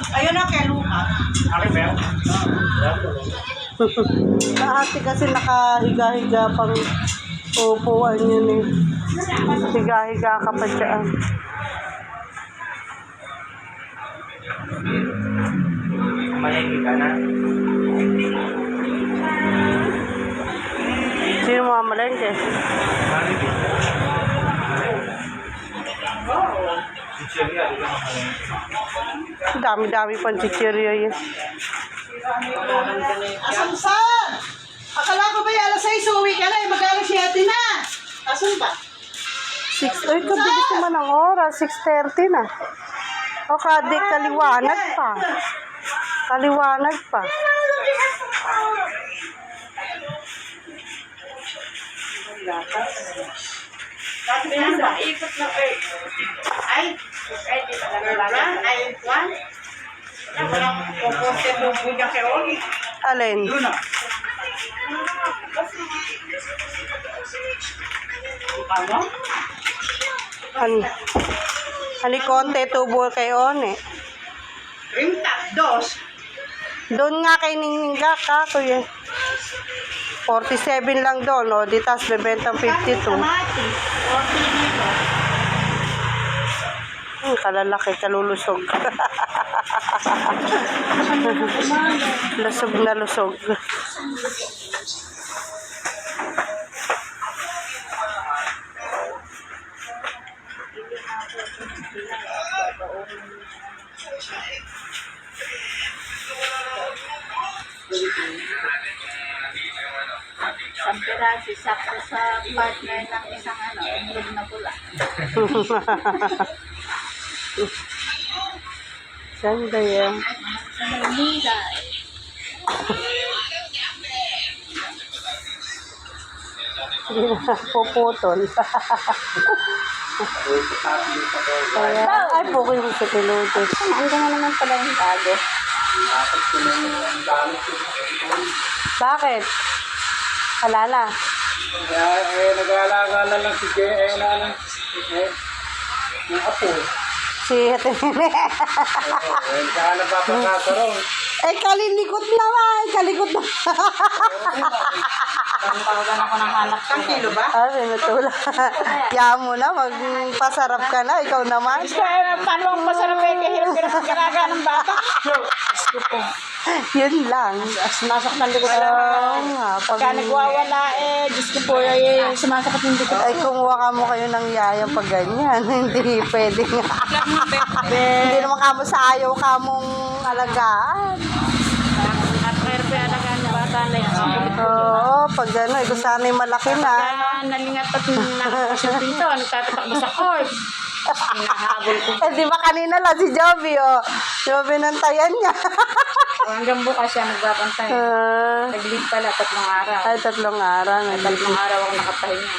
Ayun na kay Luca. Akin ba yan? Ate kasi nakahiga-higa pang upuan yun eh. Higa-higa ka pa dyan. Malengke ka na. Sino mga malengke? Chicheria, di ka mamalengke. Dami-dami pang chichiryo yun. Asan saan? Akala ko ba yung alas 6 uwi ka na, mag-alas 7 na. Asan ba? 6, ay, kabilis naman ang oras. 6:30 na. O, kaliwanag pa. Kaliwanag pa. Ikot na kayo. Ay, di talaga ba? Ay, one. Walang kukunti mo po niya kayo. Alin? Ano? Ani konti tubo kay One. Rimtak, dos. Doon nga kay Ningninga ka, kuya. 47 lang doon, o. Di tas bebentang 52. Kalalaki, kalulusog. Lusog na lusog. Isang piraso, sakto sa partner ng isang itlog na pula. Ganda yan. Hindi na puputol. Ay, buko yung sa pilotes. Ang ganda naman pala yung bago. Bakit? Wala na. Nag-aalaga na lang si Jay, ng apo. Si Hatinine. Kaya napapakakaroon. Eh, kalilikot naman. Kalikot na. Tawagan ako ng anak ko. 1 kilo ba? Ah, pinutula. Kaya mo na, magpasarap ka na. Ikaw naman. Paano ang masarap eh? Kahirap-hirap ang karaga ng bata. Yun lang. Sumasaktan ko Oo talaga. nga. Pagka nagwawala Diyos ko po, sumasakit yung dito. Ay, kumuha ka mo kayo ng yaya pag ganyan. Hindi pwede nga. Hindi naman kamo sa ayaw kamong alagaan. At mayroon pa yung alagaan ng bata na yan. Oo, pag gano'n, ito sana'y malaki na. Kaya nalingat at nakakasyon dito. Nagtatakbo sa court. Hinahabol ko. Eh, di ba kanina lang si Joby, oh. Joby nantayan niya. Hanggang bukas siya nagbabantay. Ah, Nag-leave pala 3 araw. ay, 3 araw. 3 araw ako nakapahinga.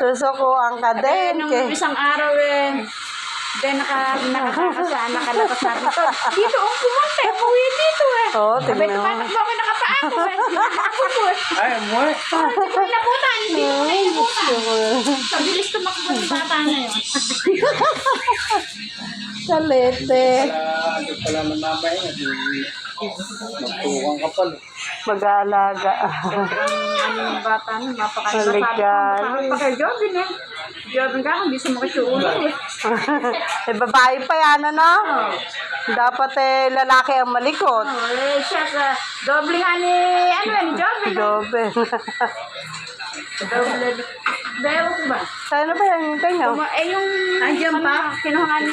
Susukuan ka din. Nung isang araw then nakakasaan, nakalabas natin ito. Dito, pumunta. Uwi dito Oo, Abay, tignan mo. tumatakbo ako nakapaa ko Hinahabol ko Ay, umuwi. Hindi ko inabutan. Hindi ko na inabutan. Pabilis tumakbo ng bata na yun. Kalete. Ito pala ng mamay. Magtuwang ka pala. Mag-aalaga. Ano yung bata na, Maligal. Napaka-Jobin Jobin ka, hindi sumakit yung ulo Eh, babae pa yan, ano? Dapat lalaki ang malikot. Siya sa doble nga ni Jobin. Jobe. Doble. Bewa ko ba? Saan na ba yan yung kanyo? Yung... Andiyan pa? Kinuha ni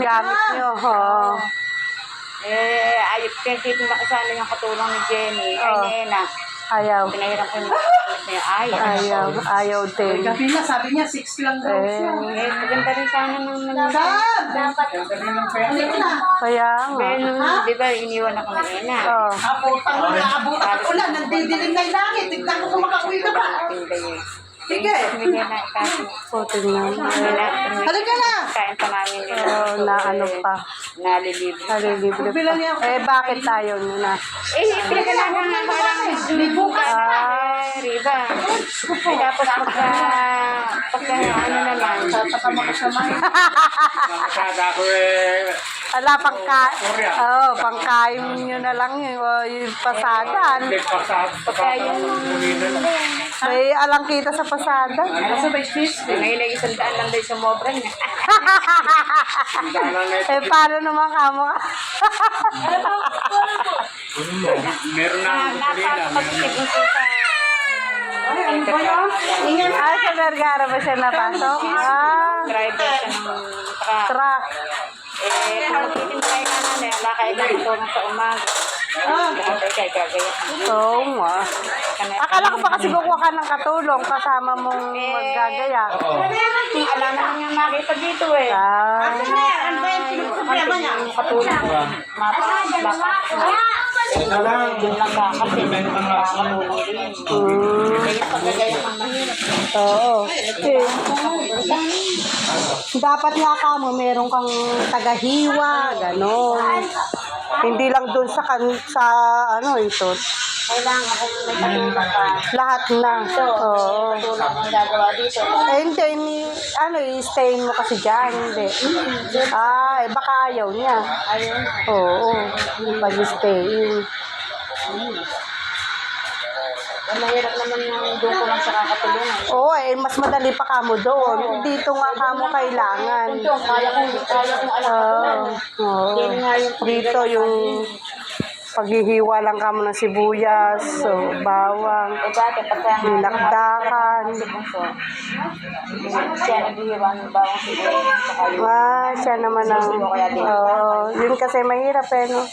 Gamit nyo, ho. Ayot kasi nakasana yung katulong ni Jenny. Oh. Ay, Nena. Ayaw. Pinahiram ko yung gamit niya. Ayaw. Ayaw din. Gabi na, sabi niya 6 lang daw siya. Maganda rin sana nung dapat. Kaya nga. Di ba, iniwan ako ni Nena. Oh. Abutan mo, naabutan ako lang. Nandidilim na yung langit. Tignan ko kung makakuwi ka pa. Sige. Putin na. Halika na. Kain pa namin nila. Oh, na ano pa. Nalilibre. Nalilibre pa. Eh, bakit tayo muna? Pinagalaman nga ko lang. Bukas na. Riba. Tapos pagka ano na lang, tatapam ako sa mga. Makasada ko eh. Ala, pangkain nyo na lang yung pasada. Hindi pasada yung May alang kita sa pasada. Kaso ba sis? Ngayon ay 100 lang daw sa mobra niya. Eh, paano naman kamo ka? Meron na ang kulila. Napapagpipon ko sa... Ano ba yun? Ah, sa Vergara ba siya napasok? Ah, Driver siya ng truck. truck. Eh, kung magtitintay ka na, wala kayo lang ito sa umaga. Bakit kayo gagaya? Oo nga. Akala ko pa kasi kukuha ka ng katulong kasama mong maggagaya. Kung alam naman yung makita dito eh. Ah, Ano ba yung problema niya? Katulong. Mapakas. Yun na lang. Yun lang ba? Kasi makakatulong din. Kaya paggagaya kang mahirap. oo. Okay. Dapat nga ka mo, meron kang tagahiwa, gano'n. Hindi lang dun sa ano ito. Kailangan kung may katulong ka. Lahat na. Oo. Tulong ang gagawa dito. Eh, hindi, i-stay mo kasi dyan, hindi. Ah, eh, baka ayaw niya. Ayun. Oo, pag-stay. Ang mahirap naman yung doon ko lang sa kakatulungan. Oo, eh, mas madali pa kamo doon. Dito nga kamo kailangan. Ito, kaya kong alam Oo. Oo. Hindi nga yung Dito yung paghihiwa lang kamo ng sibuyas, so, bawang, Eh, dati, pagka dinakdakan. siya naghihiwa ng bawang siguro. Saka yung Ah, siya naman ang... Oo, yun kasi mahirap eh, no?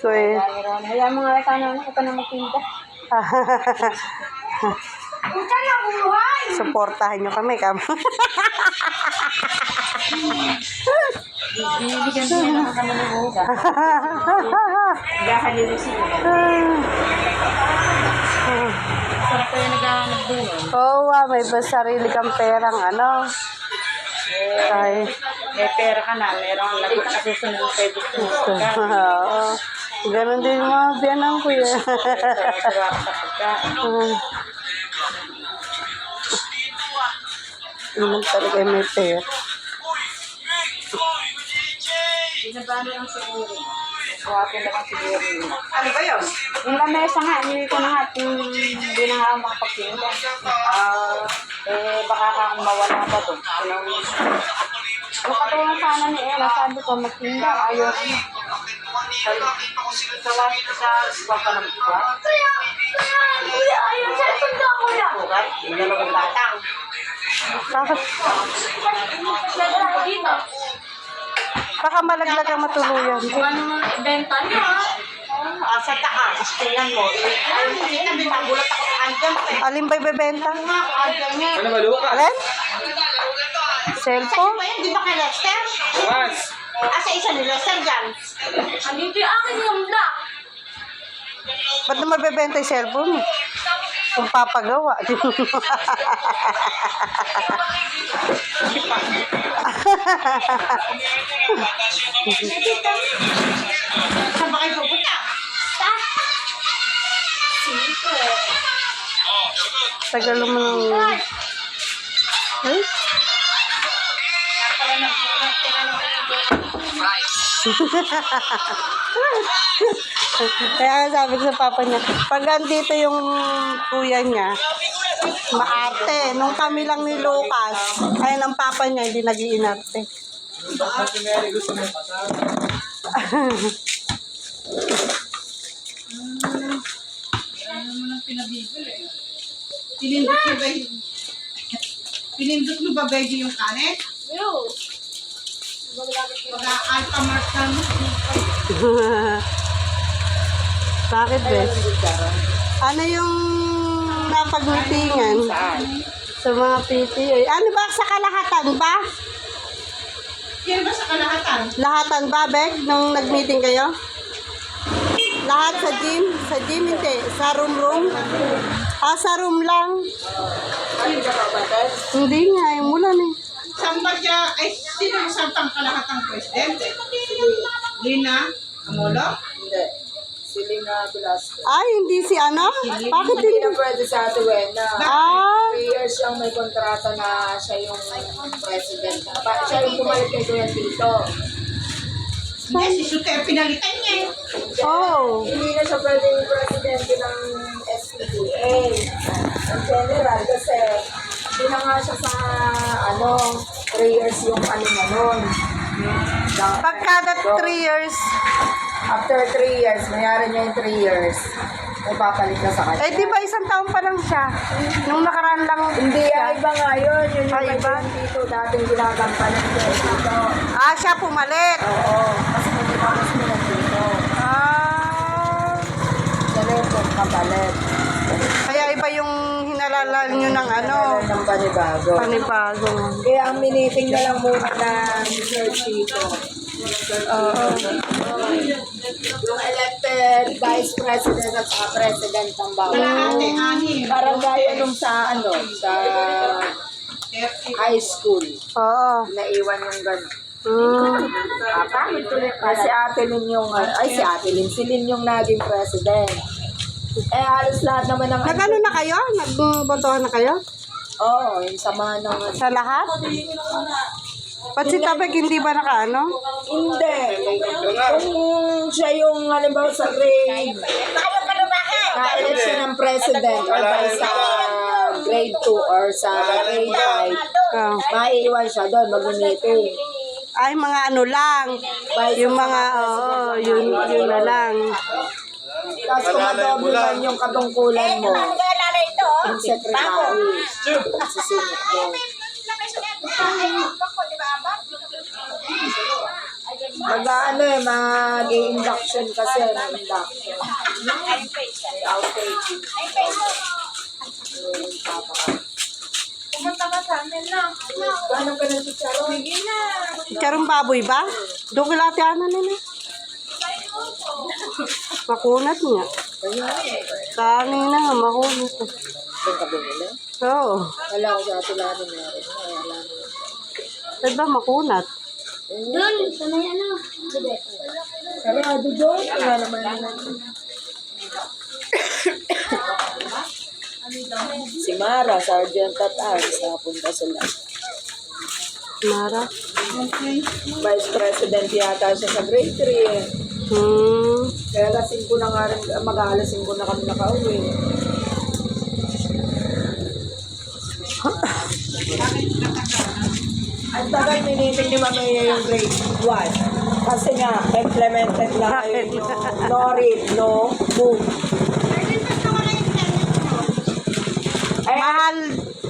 So, eh, mayroon. Hayaan mo nga ikaw na, ito na magtinda. supportahan nyo kami, Bibigyan din naman kami ng huga. Gahalili siya. Sarap kayo naghahanap din eh. Oo, may sarili kang perang ano. Ay, May pera ka na, merong nasusunod ng pwede gusto. Oo. Ganon din yung mga biyanan ko eh. sa pagkain. Naman talaga may pera. Binabano lang siguro. Buhatin na lang siguro. Ano ba yun? Yung lamesa nga, hindi ko na nga, hindi na nga ako makapagtinda. Baka ka kung mawala pa doon. Yung katulong sana ni Ella, sabi ko, magtinda, ayaw niya. Sa langit sa papanang buka. Ayaw siya, tinda ko na. Bukat, hindi na batang. Bakit? Dito. Baka malaglag ang matuluyan. Ano benta niya? Sa taas. Tingnan mo. Ayun, kita, gulat ako sa andyan. Alin ba'y bebenta? Ano ba, Luka? Alin? Sa'yo Cellphone? ba yan? Di ba kay Lester? Bukas. Sa isa ni Lester dyan. Andito yung akin yung black. Ba't na mabebenta yung cellphone? Kung papagawa. Saan ba kayo pupunta? Tagal mo ng... Ay? Kaya nga sabi ko sa papa niya, pag andito yung kuya niya, maarte. Nung kami lang ni Lucas, ay ng papa niya, hindi nag-iinarte. Pinindot mo ba baby yung kanet? Yo. Mag-alphamart ka mo. Bakit ba? Ano yung napag-meetingan? Sa mga PTA. Ano ba? Sa kalahatan ba? Yan ba sa kalahatan? Lahatan ba, Beg? Nung nag-meeting kayo? Lahat sa gym? Sa gym hindi. Sa room? Ah, sa room lang. Hindi nga, yung mulan eh. Saan ba siya? Ay, sino yung sampang kalahatang presidente? Lina? Amolo? Hindi. Lina Velasquez. Ay, hindi si ano? Bakit Hindi hindi? na pwede sa Ate Wena. Ah, 3 years siyang may kontrata na siya yung president. Siya yung pumalit kay Kuya Tito. Hindi, si Suter, pinalitan niya eh. oh. Hindi na siya pwede yung presidente ng SPDA. In general, kasi hindi na nga siya sa 3 years yung niya nun. Pagkada 3 years, After 3 years, mayroon niya yung 3 years. May papalit na sa kanya. eh di ba isang taon pa lang siya? Nung nakaraan lang Hindi, iba nga yun. Yun yung Ay, kay iba? Tito, dating ginagampanan ko. Tito. Ah, siya pumalit. Oo, kasi hindi pa kasi nila Tito. Ah, Siya na yung kapalit. kaya iba yung hinalala nyo ng ano, Ng panibago. panibago. Kaya ang miniting na lang muna na Sir Tito. Yung elected vice president at saka president ng bawat. Kalahati, ani. Parang gaya nung sa sa high school. Oo. Naiwan yung gano'n. Mm. Kasi Ate Lynn yung, si Lynn yung naging president. Eh, halos lahat naman ng... Nag-ano na kayo? Nagbotohan na kayo? Oo, yung sama ng... Sa lahat? Ba't si Tabeg hindi ba naka-ano? Hindi. Kung siya yung, halimbawa sa grade, na-election ng president or by sa grade 2 or sa grade 5, Oh. maiiwan siya doon, mag-meeting. Ay, mga ano lang. Yung mga, oo, yun na lang. Tapos kung madoblihan yung katungkulan mo, yung secretary, susunod mo. Mag-induction kasi, mag-induction. Outtake. Gano'n ka ng chicharon? Karong baboy ba? Doon ko lahat ano nila. Makunat niya. Kanina nga, makunat. Doon ka bumili? Oo. Wala ko sa atin natin meron. Wala na. Saan ba makunat? Sarado doon. Wala naman naman. Si Mara, Sergeant at Arms, napunta sila. Mara? Vice President yata siya sa grade 3 eh. Kaya alas 5 na nga rin, mag-aalas 5 na kami nakauwi. Ang tagal minitig ni Mamaya yung grade 1. Kasi nga, implemented lang yung no read, no move.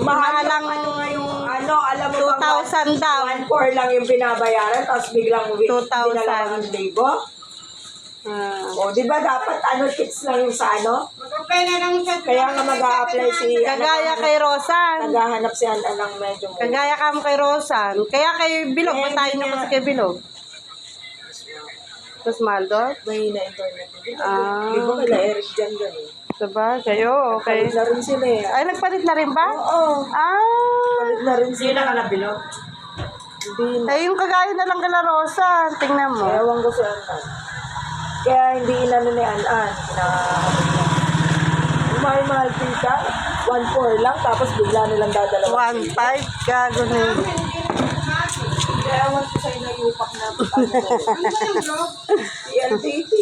Mahal lang Alam mo bang 2,000 daw. 1,400 lang yung binabayaran, tapos biglang 2,000. dinala ng libo. O, di ba dapat tips lang yung sa Pwede lang sa... Kaya nga mag-a-apply si... Kagaya kay Rosan. Naghahanap si ng medyo mo. Kagaya ka mo kay Rosan. Kaya kay Bilog. Matayin niyo kasi kay Bilog. Mas mahal doon? Mahina internet. Ah. Di ba kala Eric dyan gano'n? Sabagay, oo, okay. Palit na rin sila eh. Ay, nagpalit na rin ba? Oo. Ah. Palit na rin sila. Hindi na bilog. Hindi na. Eh, yung kagaya na lang kala Rosan. Tingnan mo. Ewan ko si Anan. Kaya hindi inano ni Anan. Mahal-mahal tita. 1,400 lang. Tapos bigla nilang dadalawa. 1,500. Gago na yun. Kaya ewan ko sa'yo na yupak na. PLDT.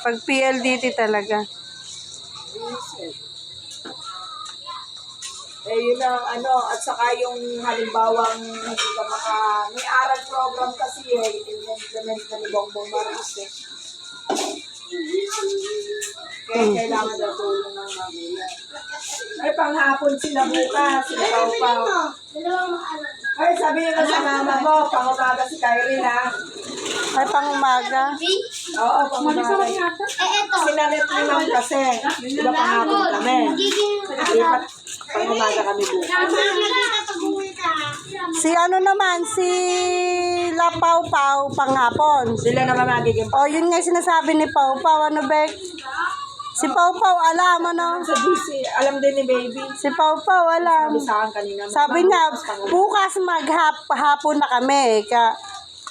Pag PLDT talaga. Eh, yun ang at saka yung halimbawang hindi ka may aral program kasi implement na ni Bongbong Marcos eh. Kaya kailangan na tulong ng magulang. Ay, panghapon sila bukas, sila Pau-Pau. Ay, sabi nila sa mama mo, pangumaga si Kyrie ha. Ay, pang umaga. Oo, pangumaga. Sinalit mo lang kasi. Di ba panghapon kami? Lipat, pangumaga kami bukas. Si ano naman, si La Pau Pau panghapon. Sila naman magiging O, yun nga yung sinasabi ni Pau Pau. Ano, Bek? Si Pau Pau, alam, ano? sa DC. Alam din ni Baby. Si Pau Pau, alam. Sabi sa akin kanina. Sabi niya, bukas maghapon na kami.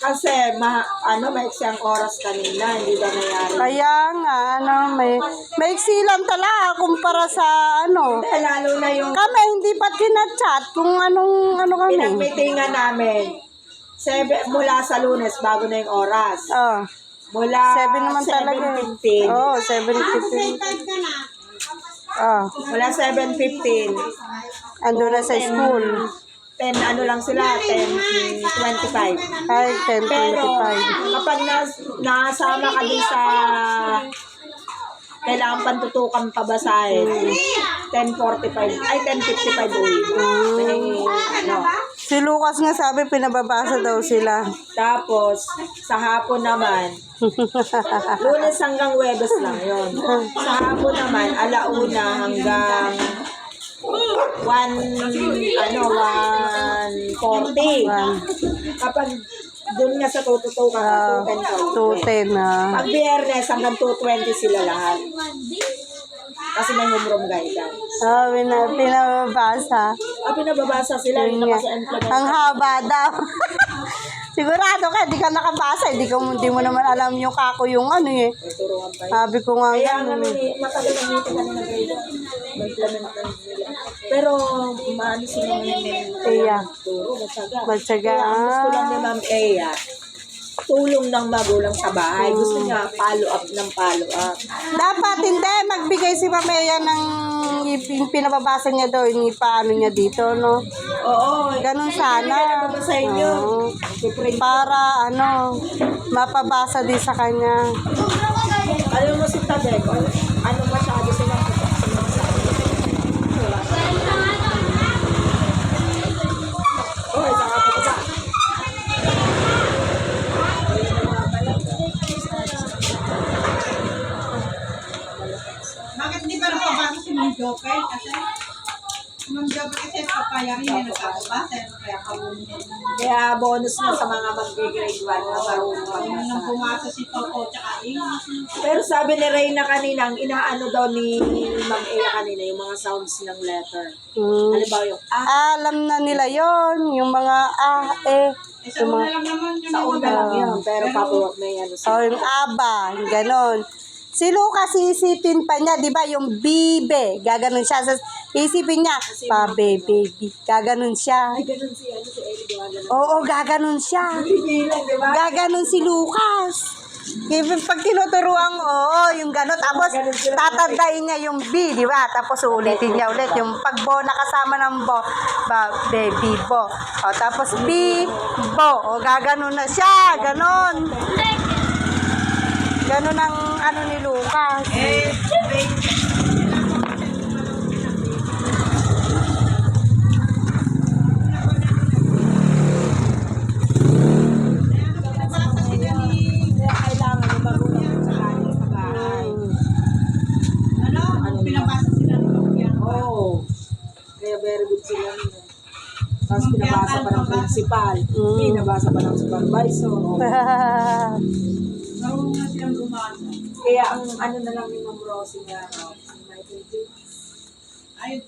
Kasi, maiksi ang oras kanina, hindi ba nangyari? Kaya nga, maiksi lang talaga kumpara sa Eh, lalo na yung Kami, hindi pa chinachat kung kami. pinag-meetingan namin. Mula sa Lunes, bago na yung oras. Oh, Mula 7 naman talaga. 7:15. Oh, 7:15. Oh, Mula 7:15. ando na sa school. 10 lang sila, 10:25. Ay, Pero 10:25. kapag nasama ka din sa kailangan pantutukan pabasahin, 10:45, ay 10:55 uwi. Si Lucas nga sabi, pinababasa daw sila. Tapos, sa hapon naman, Lunes hanggang Huwebes lang yon. Sa hapon naman, 1:00 hanggang 1:40. Kapag doon nga sa tututukan, 2:10. 2:10 na. Pag Biyernes hanggang 2:20 sila lahat. Kasi may homeroom guidance. Oh, pinababasa. Pinababasa sila, hindi Yun nga. naka-implement. Ang haba daw. Sigurado ka, di ka nakabasa. Di mo naman alam yung kako yung Turuan pa yun. Sabi ko nga, Kaya nga matagal ang meeting kanina grade. Mag-implement na nila. Pero, maano sila ngayon Iya. turo, matyaga. Matyaga. Kaya ang gusto lang ni Ma'am Ea, tulong ng magulang sa bahay. Gusto niya follow-up ng follow-up. Dapat hindi, magbigay si Mamaya ng yung pinababasa niya daw, paano niya dito, no? Oo. Ganun sana. Ano sa inyo? Oo. Piprint. Para, mapabasa din sa kanya. Alam mo si Tadek, ano masyado sila oh, saka po ba? Bakit hindi pa napabasa si Ma'am Joker? Kasi si Ma'am Joker kasi papaya rin yung nagkakabasa. Kaya kabulin niya. Kaya bonus na sa mga mag-grade 1 na marunong Nung magbasa. bumasa si Toto tsaka English. Pero sabi ni Reyna kanina, ang inaano daw ni Ma'am Ea kanina, yung mga sounds ng letter. Halimbawa yung Alam na nila yon yung mga Sa una lang naman yun. sa una lang yun, pero papuwag may ano sa yung aba, yung ganon. Si Lucas, isipin pa niya, di ba, yung bibe, gaganon siya. Isipin niya, baby, gaganon siya. Ay, ganun si Ellie Duwagan. Oo, gaganon siya. Bibilang, di ba? Gaganon si Lucas. Even pag tinuturuan, yung gano'n. Tapos, tatandayin niya yung B, di ba? Tapos, ulitin niya ulit. Yung pag bo, nakasama ng bo, baby bo. O, tapos, B, bo. O, gaganon na siya. Ganon. Ganon ang ni Lucas. Kailangan yung magulang sa kanin sa bahay. Pinabasa sila ng Lupian. Oo. Kaya very good sila nun. Tapos pinabasa pa ng principal. Pinabasa pa ng supervisor. Marunong na silang bumasa. Kaya ang ano na lang ni Ma'am Rosie nga, si Michael James. Ay,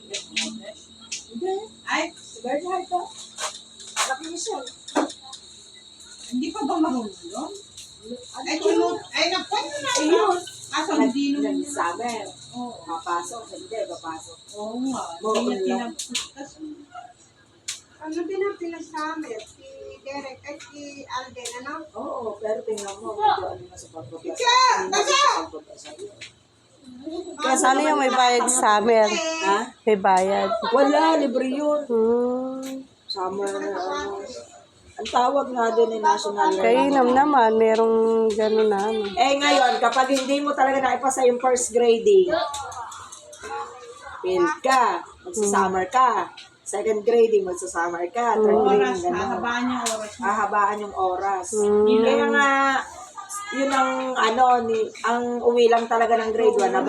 Hindi. ay, Si Bernard ka. Laki niya siya. hindi pa ba marunong yun? Ay, napunta na Ayun. yun. Kaso hindi naman yun. Nag-summer. Oo. Papasok. Hindi, papasok. Oo nga. Hindi niya tinapos. Ano din ang pinasama? Si Derek at si Alden, ano? Oo, pero tingnan mo. Medyo ano na sa pagpapasa. Ano yung may bayad sa summer? Ha? May bayad. Wala, libre yun. Hmm. Summer, ang tawag nga doon ay national Kainam naman, merong gano'n na. ngayon, kapag hindi mo talaga naipasa yung first grading, fail ka, magsasummer ka. Second grading, magsasummer ka. Third Oras, grading, gano'n. hahabaan niya oras. Hahabaan yung oras. Kaya nga, yun ang ang uwi lang talaga ng grade 1 ng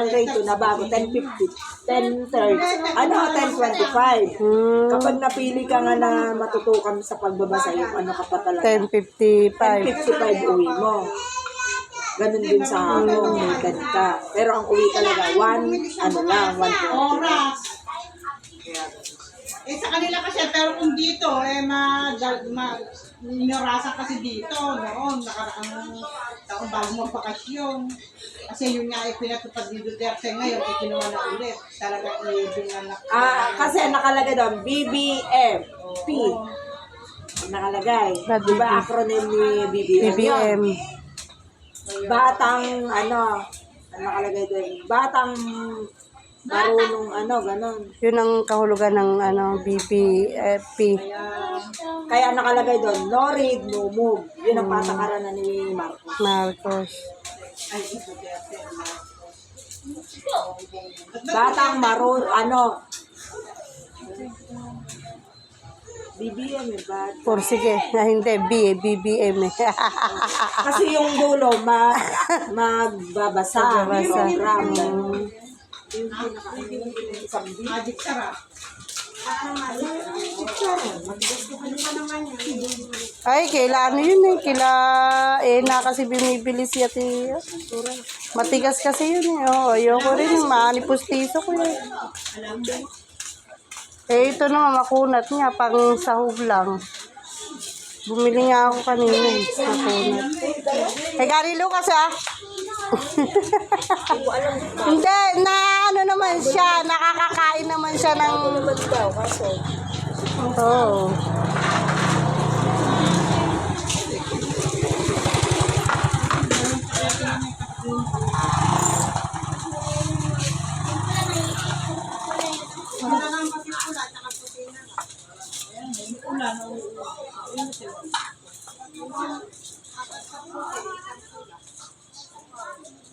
grade 2 na bago 10:50, 10:30, 10:25. Kapag napili ka nga na matutukan sa pagbabasa, yung ka pa talaga 10:55. 10:55 uwi mo. Ganun din sa hapon, may kad ka. Pero ang uwi talaga 1:20. Oras. Sa kanila kasi, pero kung dito, Inarasan kasi dito noon, nakaraang taon bago magbakasyon. Kasi yun nga ay pinatupad ni Duterte ngayon, ay kinuha na ulit. Talaga ibinganak. Kasi nakalagay doon, BBM. P. Nakalagay. Di ba acronym ni BBM? BBM. Batang, nakalagay doon, batang marunong ganon. Yun ang kahulugan ng BBP. Kaya nakalagay doon, no read, no move. Yun ang patakaran na ni Marcos. Marcos. Ay, si Duterte. Batang BBM ba? Sige, hindi, BBM eh. Kasi yung dulo, magbabasa. Magbabasa. Program. Magic sarap. Ay, kaila yun eh. Kaila, kasi bumibili siya ti. Matigas kasi yun eh. Oh, ayoko rin. Manipustiso ko yun. Ito naman, makunat niya. Pang sahog lang. Bumili nga ako kanina eh. Makunat. Gary Lucas Hindi, naman siya. Nakakakain naman siya ng... Oo.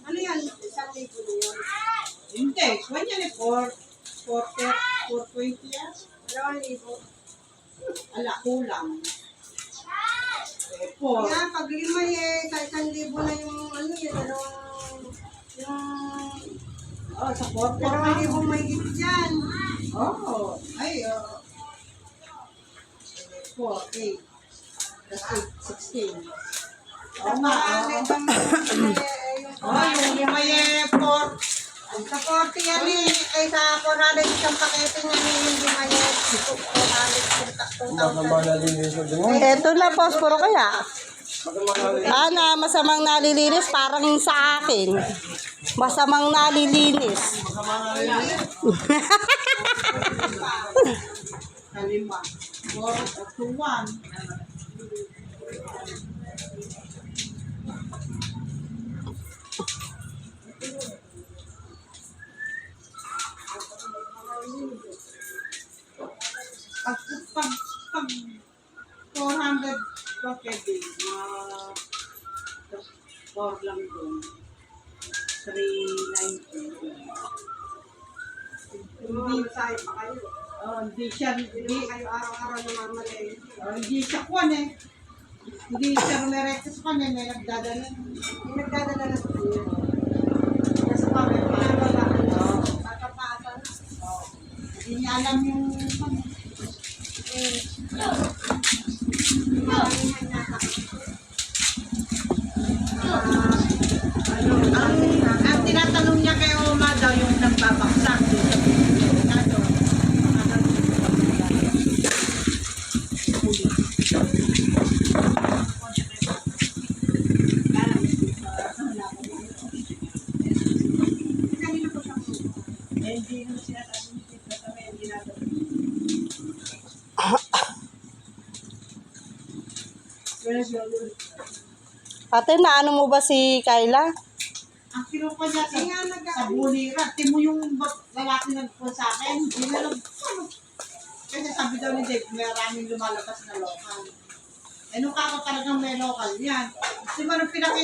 Ano yan? Isang libo na yun. Hindi, kwan yan eh, 420 yan. 2,000. Ala, kulang. Yan, pag lima sa 1,000 na yung Sa 4 2,000 may git dyan. Oh, ay, 4, 8. That's 8, 16. Yung may 4. Sa 40 yan ay sa 400 isang pakete niya hindi may 400 Eto na, posporo kaya. Masamang nalilinis, parang sa akin. Masamang nalilinis. Kalima. 4 to 1. Pag 400 pwede, 4 lang doon. 390. Hindi sa'yo pa kayo. Hindi siya, Hindi kayo araw-araw namamali. hindi siya kwan eh. Hindi siya rumerekta sa kanya, may nagdadala. Yung nagdadala na sa kanya. Nasa kami, tatapaasan. Hindi niya alam yung Maraming nasa. ang tinatanong niya kay Oma daw yung nagbabaksak. Ate, naano mo ba si Kayla? Ang kinuha niya sa bulira. Timo yung lalaki nagpo sa akin. Hindi na lang. Kasi sabi daw ni Dave, maraming lumalabas na local. Eh, nung kako talagang may local yan. Kasi man ang pinakita